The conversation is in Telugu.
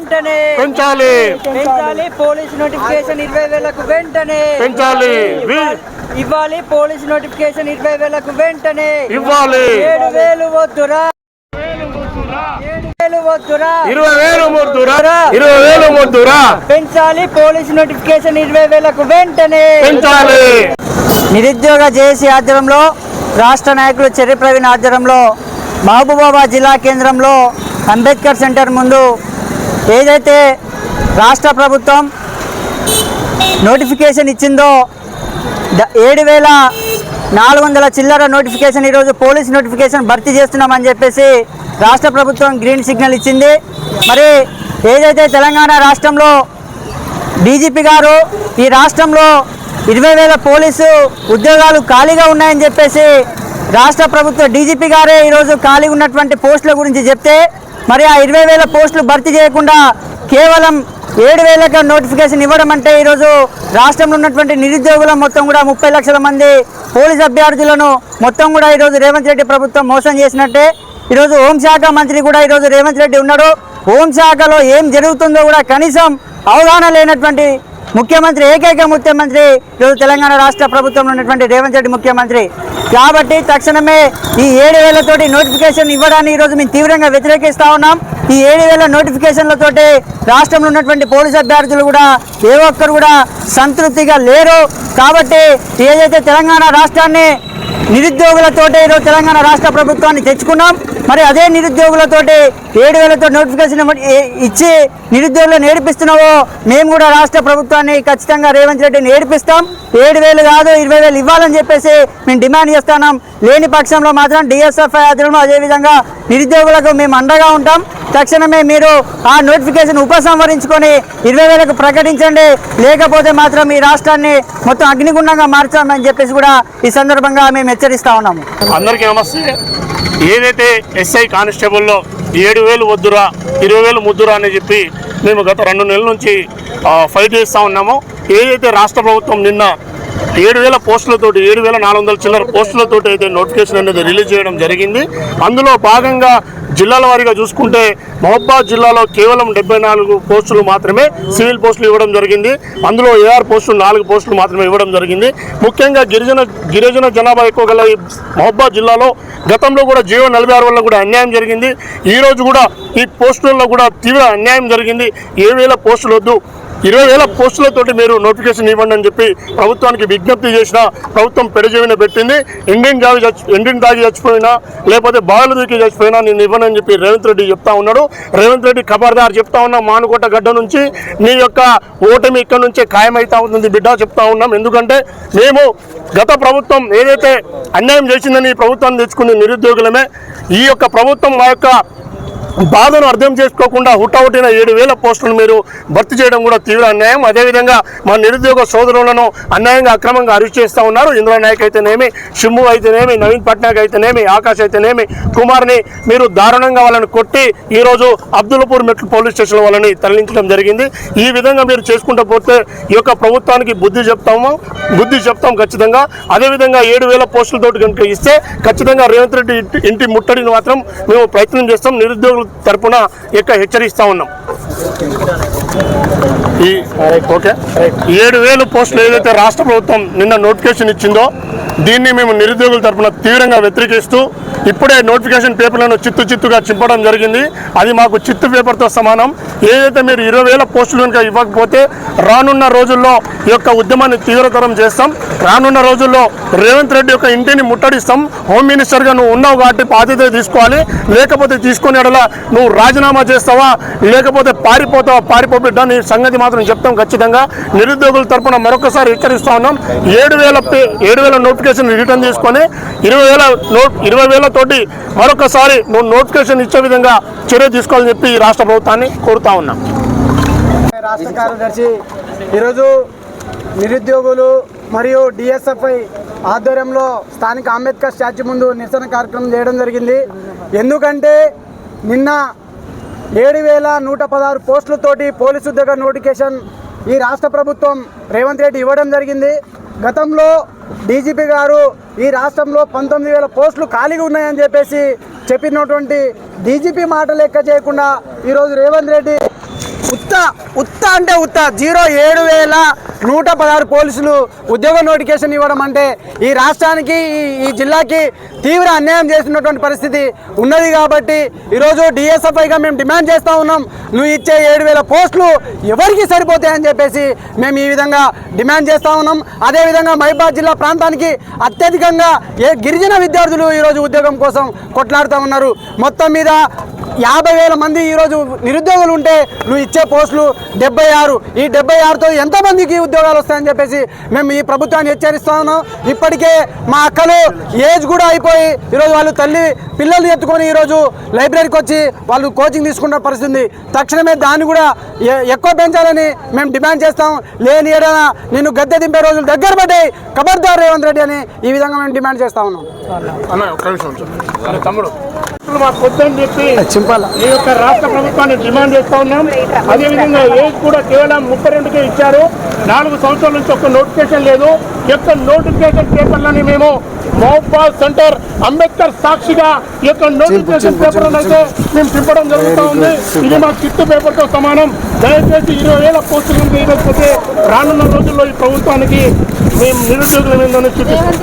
వెంటనే పెంచాలి పెంచాలి పోలీస్ నోటిఫికేషన్ 20,000కు వెంటనే పెంచాలి ఇవ్వాలి పోలీస్ నోటిఫికేషన్ 20,000కు వెంటనే ఇవ్వాలి 7,000 వద్దురా 7,000 వద్దురా 20,000 వద్దురా పెంచాలి పోలీస్ నోటిఫికేషన్ 20,000కు వెంటనే పెంచాలి. నిరుద్యోగ జేఏసీ ఆధ్వర్యంలో రాష్ట్ర నాయకులు చెర్రి ప్రవీణ్ ఆధ్వర్యంలో మహబూబాబాద్ జిల్లా కేంద్రంలో అంబేద్కర్ సెంటర్ ముందు ఏదైతే రాష్ట్ర ప్రభుత్వం నోటిఫికేషన్ ఇచ్చిందో 7,400 చిల్లర నోటిఫికేషన్ ఈరోజు పోలీస్ నోటిఫికేషన్ భర్తీ చేస్తున్నామని చెప్పేసి రాష్ట్ర ప్రభుత్వం గ్రీన్ సిగ్నల్ ఇచ్చింది. మరి ఏదైతే తెలంగాణ రాష్ట్రంలో డీజీపీ గారు ఈ రాష్ట్రంలో 20,000 పోలీసు ఉద్యోగాలు ఖాళీగా ఉన్నాయని చెప్పేసి రాష్ట్ర ప్రభుత్వ డీజీపీ గారే ఈరోజు ఖాళీ ఉన్నటువంటి పోస్టుల గురించి చెప్తే మరి ఆ 20,000 పోస్టులు భర్తీ చేయకుండా కేవలం 7,000 నోటిఫికేషన్ ఇవ్వడం అంటే ఈరోజు రాష్ట్రంలో ఉన్నటువంటి నిరుద్యోగుల మొత్తం కూడా 30 లక్షల మంది పోలీస్ అభ్యర్థులను మొత్తం కూడా ఈరోజు రేవంత్ రెడ్డి ప్రభుత్వం మోసం చేసినట్టే. ఈరోజు హోంశాఖ మంత్రి కూడా ఈరోజు రేవంత్ రెడ్డి ఉన్నాడు. హోంశాఖలో ఏం జరుగుతుందో కూడా కనీసం అవగాహన లేనటువంటి ముఖ్యమంత్రి, ఏకైక ముఖ్యమంత్రి ఈరోజు తెలంగాణ రాష్ట్ర ప్రభుత్వంలో ఉన్నటువంటి రేవంత్ రెడ్డి ముఖ్యమంత్రి. కాబట్టి తక్షణమే ఈ 7,000 తోటి నోటిఫికేషన్ ఇవ్వడాన్ని ఈరోజు మేము తీవ్రంగా వ్యతిరేకిస్తూ ఉన్నాం. ఈ 7,000 నోటిఫికేషన్లతోటి రాష్ట్రంలో ఉన్నటువంటి పోలీసు అభ్యర్థులు కూడా ఏ ఒక్కరు కూడా సంతృప్తిగా లేరు. కాబట్టి ఏదైతే తెలంగాణ రాష్ట్రాన్ని నిరుద్యోగులతోటి ఈరోజు తెలంగాణ రాష్ట్ర ప్రభుత్వాన్ని తెచ్చుకున్నాం, మరి అదే నిరుద్యోగులతోటి 7,000 నోటిఫికేషన్ ఇచ్చి నిరుద్యోగులను ఏడిపిస్తున్నావో మేము కూడా రాష్ట్ర ప్రభుత్వాన్ని ఖచ్చితంగా రేవంత్ రెడ్డిని ఏడిపిస్తాం. 7,000 కాదు 20,000 ఇవ్వాలని చెప్పేసి మేము డిమాండ్ చేస్తున్నాం. లేని పక్షంలో మాత్రం డిఎస్ఎఫ్ఐ ఆధ్వర్యంలో అదేవిధంగా నిరుద్యోగులకు మేము అండగా ఉంటాం. తక్షణమే మీరు ఆ నోటిఫికేషన్ ఉపసంహరించుకొని 20,000కు ప్రకటించండి, లేకపోతే మాత్రం ఈ రాష్ట్రాన్ని మొత్తం అగ్నిగుండంగా మార్చామని చెప్పేసి కూడా ఈ సందర్భంగా మేము హెచ్చరిస్తా ఉన్నాము. అందరికీ నమస్తే. ఏదైతే ఎస్ఐ కానిస్టేబుల్లో 7,000 వద్దురా 20,000 ముద్దురా అని చెప్పి మేము గత 2 నెలల నుంచి ఫైట్ చేస్తూ ఉన్నామో, ఏదైతే రాష్ట్ర ప్రభుత్వం నిన్న 7,000 పోస్టులతోటి 7,400 చిల్లర పోస్టులతోటి అయితే నోటిఫికేషన్ అనేది రిలీజ్ చేయడం జరిగింది. అందులో భాగంగా జిల్లాల వారీగా చూసుకుంటే మహబూబాబాద్ జిల్లాలో కేవలం 74 పోస్టులు మాత్రమే సివిల్ పోస్టులు ఇవ్వడం జరిగింది. అందులో ఏఆర్ పోస్టులు 4 పోస్టులు మాత్రమే ఇవ్వడం జరిగింది. ముఖ్యంగా గిరిజన జనాభా ఎక్కువ గల ఈ మహబూబాబాద్ జిల్లాలో గతంలో కూడా జీవో 46 వల్ల కూడా అన్యాయం జరిగింది. ఈరోజు కూడా ఈ పోస్టులలో కూడా తీవ్ర అన్యాయం జరిగింది. 7,000 పోస్టులు వద్దు, 20,000 పోస్టులతోటి మీరు నోటిఫికేషన్ ఇవ్వండి అని చెప్పి ప్రభుత్వానికి విజ్ఞప్తి చేసిన ప్రభుత్వం పెడజెవిన పెట్టింది. ఎండిని తాగి చచ్చిపోయినా లేకపోతే బావిలు దూకి చచ్చిపోయినా నేను ఇవ్వనని చెప్పి రేవంత్ రెడ్డి చెప్తా ఉన్నాడు. రేవంత్ రెడ్డి ఖబర్దార్ చెప్తా ఉన్నాం, మానుకోట గడ్డ నుంచి నీ యొక్క ఓటమి ఇక్కడ నుంచే ఖాయమైతా ఉంటుంది బిడ్డ చెప్తా ఉన్నాం. ఎందుకంటే మేము గత ప్రభుత్వం ఏదైతే అన్యాయం చేసిందని ఈ ప్రభుత్వాన్ని తెచ్చుకునే నిరుద్యోగులమే. ఈ యొక్క ప్రభుత్వం మా యొక్క బాధను అర్థం చేసుకోకుండా హుటాహుటిన 7,000 పోస్టులను మీరు భర్తీ చేయడం కూడా తీవ్ర అన్యాయం. అదేవిధంగా మా నిరుద్యోగ సోదరులను అన్యాయంగా అక్రమంగా అరెస్ట్ చేస్తూ ఉన్నారు. ఇంద్రా నాయక్ అయితేనేమి, షింబు అయితేనేమి, నవీన్ పట్నాయక్ అయితేనేమి, ఆకాష్ అయితేనేమి, కుమార్ని మీరు దారుణంగా వాళ్ళని కొట్టి ఈరోజు అబ్దుల్పూర్ మెట్రో పోలీస్ స్టేషన్ వాళ్ళని తరలించడం జరిగింది. ఈ విధంగా మీరు చేసుకుంటూ పోతే ఈ యొక్క ప్రభుత్వానికి బుద్ధి చెప్తాం ఖచ్చితంగా. అదేవిధంగా 7,000 పోస్టులతోటి కనుక ఇస్తే ఖచ్చితంగా రేవంత్ రెడ్డి ఇంటి ముట్టడిని మాత్రం మేము ప్రయత్నం చేస్తాం. నిరుద్యోగులు తరపున హెచ్చరిస్తా ఉన్నాం. ఈ 7,000 పోస్టులు ఏదైతే రాష్ట్ర ప్రభుత్వం నిన్న నోటిఫికేషన్ ఇచ్చిందో దీన్ని మేము నిరుద్యోగుల తరపున తీవ్రంగా వ్యతిరేకిస్తూ ఇప్పుడే నోటిఫికేషన్ పేపర్లను చిత్తుగా చింపడం జరిగింది. అది మాకు చిత్తు పేపర్తో సమానం. ఏదైతే మీరు 20,000 పోస్టులు కనుక ఇవ్వకపోతే రానున్న రోజుల్లో ఈ యొక్క ఉద్యమాన్ని తీవ్రతరం చేస్తాం. రానున్న రోజుల్లో రేవంత్ రెడ్డి యొక్క ఇంటిని ముట్టడిస్తాం. హోమ్ మినిస్టర్గా నువ్వు ఉన్నావు కాబట్టి బాధ్యత తీసుకోవాలి, లేకపోతే తీసుకునే ఎడల నువ్వు రాజీనామా చేస్తావా లేకపోతే పారిపో బిడ్డ నీ సంగతి మాత్రం చెప్తాం ఖచ్చితంగా. నిరుద్యోగుల తరపున మరొకసారి హెచ్చరిస్తా ఉన్నాం. 7,000 నోటిఫికేషన్ రిటర్న్ తీసుకొని 20,000 తోటి మరొకసారి నువ్వు నోటిఫికేషన్ ఇచ్చే విధంగా చర్య తీసుకోవాలని చెప్పి రాష్ట్ర ప్రభుత్వాన్ని కోరుతా ఉన్నాం. రాష్ట్ర కార్యదర్శి ఈరోజు నిరుద్యోగులు మరియు డిఎస్ఎఫ్ఐ ఆధ్వర్యంలో స్థానిక అంబేద్కర్ స్టాచ్యూ ముందు నిరసన కార్యక్రమం చేయడం జరిగింది. ఎందుకంటే నిన్న 7,116 పోస్టులతోటి పోలీసు ఉద్యోగ నోటిఫికేషన్ ఈ రాష్ట్ర ప్రభుత్వం రేవంత్ రెడ్డి ఇవ్వడం జరిగింది. గతంలో డీజీపీ గారు ఈ రాష్ట్రంలో 19,000 పోస్టులు ఖాళీగా ఉన్నాయని చెప్పేసి చెప్పినటువంటి డీజీపీ మాట లెక్క చేయకుండా ఈరోజు రేవంత్ రెడ్డి ఉత్త అంటే 7,116 పోలీసులు ఉద్యోగ నోటిఫికేషన్ ఇవ్వడం అంటే ఈ రాష్ట్రానికి ఈ జిల్లాకి తీవ్ర అన్యాయం చేస్తున్నటువంటి పరిస్థితి ఉన్నది. కాబట్టి ఈరోజు డిఎస్ఎఫ్ఐగా మేము డిమాండ్ చేస్తూ ఉన్నాం, నువ్వు ఇచ్చే 7,000 పోస్టులు ఎవరికి సరిపోతాయని చెప్పేసి మేము ఈ విధంగా డిమాండ్ చేస్తూ ఉన్నాం. అదేవిధంగా మహబూబాబాద్ జిల్లా ప్రాంతానికి అత్యధికంగా గిరిజన విద్యార్థులు ఈరోజు ఉద్యోగం కోసం కొట్లాడుతూ ఉన్నారు. మొత్తం మీద 50,000 మంది ఈరోజు నిరుద్యోగులు ఉంటే నువ్వు ఇచ్చే పోస్టులు 76. ఈ 76తో ఎంతమందికి ఉద్యోగాలు వస్తాయని చెప్పేసి మేము ఈ ప్రభుత్వాన్ని హెచ్చరిస్తా ఉన్నాం. ఇప్పటికే మా అక్కలు ఏజ్ కూడా అయిపోయి ఈరోజు వాళ్ళు పిల్లల్ని ఎత్తుకొని ఈరోజు లైబ్రరీకి వచ్చి వాళ్ళు కోచింగ్ తీసుకున్న పరిస్థితి ఉంది. తక్షణమే దాన్ని కూడా ఎక్కువ పెంచాలని మేము డిమాండ్ చేస్తాం. లేని ఏడన నిన్ను గద్దె దింపే రోజులు దగ్గర పడ్డాయి, ఖబర్దార్ రేవంత్ రెడ్డి అని ఈ విధంగా మేము డిమాండ్ చేస్తా ఉన్నాం. తమ్ముడు మాకు వద్దని చెప్పి ఈ యొక్క రాష్ట్ర ప్రభుత్వాన్ని డిమాండ్ చేస్తా ఉన్నాం. అదేవిధంగా ఏజ్ కూడా కేవలం 32కే ఇచ్చారు. 4 సంవత్సరాల నుంచి ఒక్క నోటిఫికేషన్ లేదు. ఈ యొక్క నోటిఫికేషన్ పేపర్లని మేము మహబూబాబాద్ సెంటర్ అంబేద్కర్ సాక్షిగా ఈ యొక్క నోటిఫికేషన్ పేపర్లను అయితే మేము తిప్పడం జరుగుతూ ఉంది. ఇది మా చిట్టు పేపర్తో సమానం. దయచేసి 20,000 పోస్టులు వేయకపోతే రానున్న రోజుల్లో ఈ ప్రభుత్వానికి మేము నిరుద్యోగుల మీద చూపిస్తాం.